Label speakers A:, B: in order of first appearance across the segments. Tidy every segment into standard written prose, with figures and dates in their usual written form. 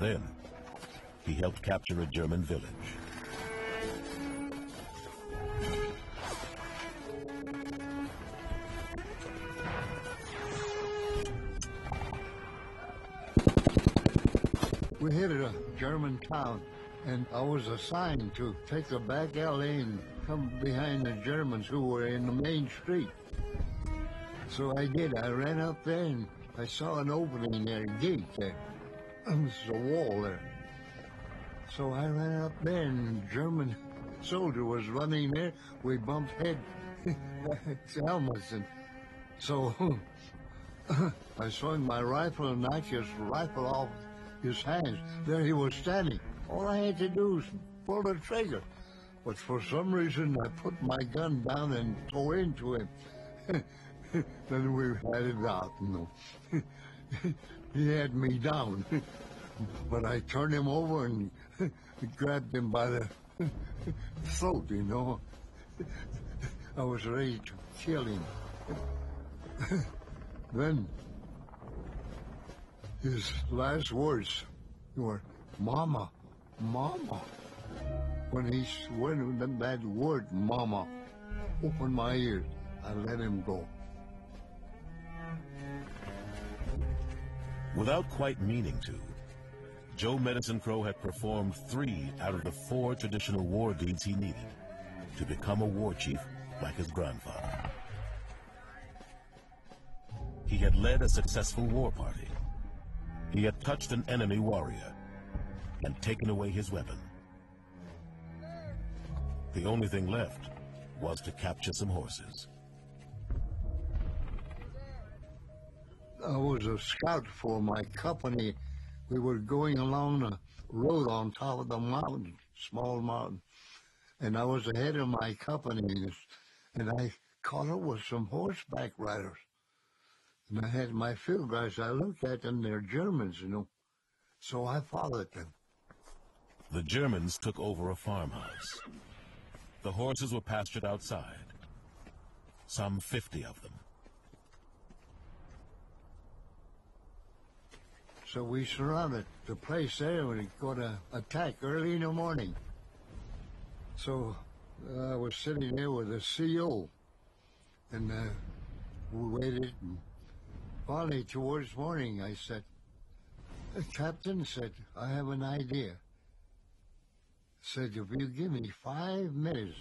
A: Then, he helped capture a German village.
B: We hit a German town, and I was assigned to take a back alley and come behind the Germans who were in the main street. So I did. I ran up there, and I saw an opening there, a gate there. There's a wall there. So I ran up there, and a German soldier was running there. We bumped head helmets, and so I swung my rifle and knocked his rifle off his hands. There he was standing. All I had to do was pull the trigger. But for some reason, I put my gun down and tore into him. Then we had it out, you know. He had me down. But I turned him over and grabbed him by the throat, you know. I was ready to kill him. Then his last words were, "Mama, Mama." When that word, "Mama," opened my ears, I let him go.
A: Without quite meaning to, Joe Medicine Crow had performed 3 out of the 4 traditional war deeds he needed to become a war chief like his grandfather. He had led a successful war party. He had touched an enemy warrior and taken away his weapon. The only thing left was to capture some horses.
B: I was a scout for my company. We were going along a road on top of the mountain, small mountain, and I was ahead of my company, and I caught up with some horseback riders. And I had my field guys. I looked at them, they're Germans, you know, so I followed them.
A: The Germans took over a farmhouse. The horses were pastured outside, some 50 of them.
B: So we surrounded the place there, and we were going to attack early in the morning. So I was sitting there with a CO, and we waited, and finally towards morning I said, the captain said, "I have an idea." Said, "If you give me 5 minutes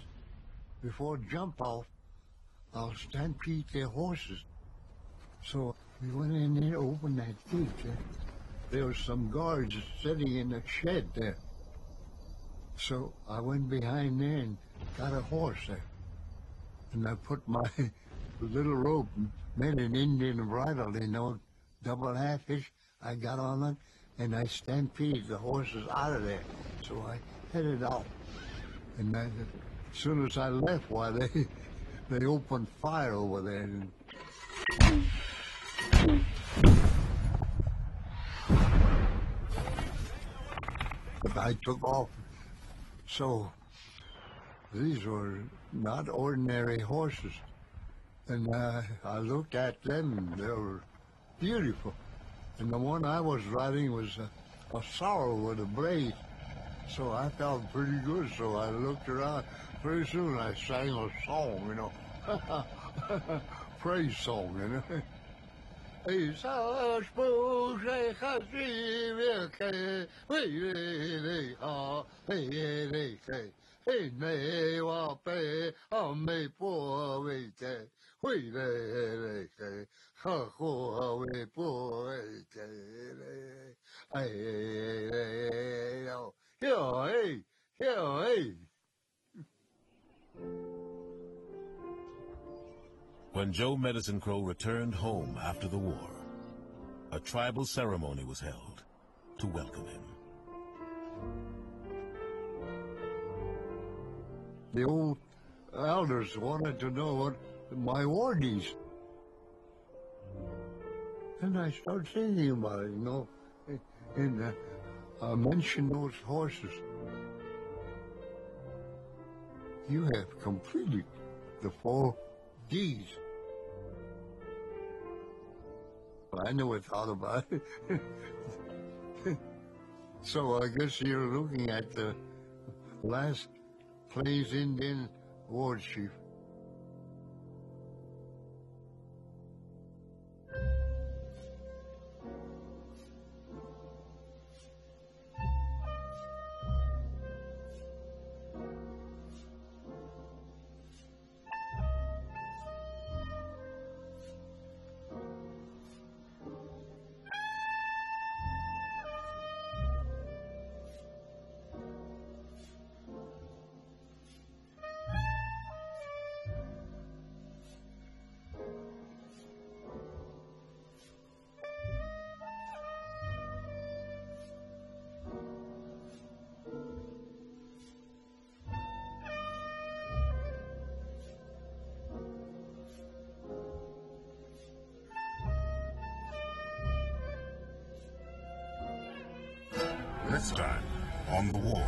B: before jump off, I'll stampede their horses." So we went in there, opened that gate. There were some guards sitting in the shed there. So I went behind there and got a horse there. And I put my little rope, made an Indian bridle, you know, double half-hitch. I got on it, and I stampeded the horses out of there. So I headed out. And as soon as I left, why, they opened fire over there. But I took off. So these were not ordinary horses. And I looked at them, and they were beautiful. And the one I was riding was a sorrel with a blade. So I felt pretty good, so I looked around. Pretty soon I sang a song, you know, praise song, you know.
A: When Joe Medicine Crow returned home after the war, a tribal ceremony was held to welcome him.
B: The old elders wanted to know what my war deeds. And I started thinking about it, you know, and I mentioned those horses. You have completed the 4 deeds. I never thought about it. So I guess you're looking at the last Plains Indian war chief.
A: This time, on the war,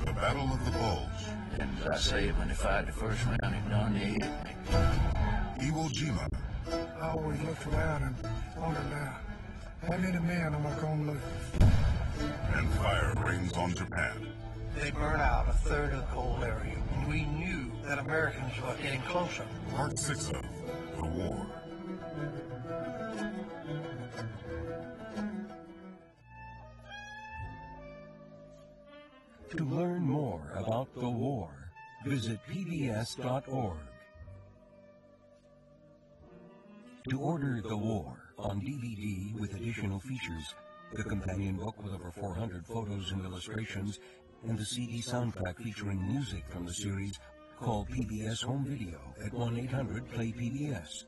A: the Battle of the Bulge.
C: And I say it when they fired the first round, it done they hit me.
A: Iwo Jima.
D: I always looked around and wondered how many men am I going to lose?
A: And fire rains on Japan.
D: They burned out a third of the coal area. We knew that Americans were getting closer.
A: Part 6 of The War.
E: To learn more about the war, visit pbs.org. To order The War on DVD with additional features, the companion book with over 400 photos and illustrations, and the CD soundtrack featuring music from the series, call PBS Home Video at 1-800-PLAY-PBS.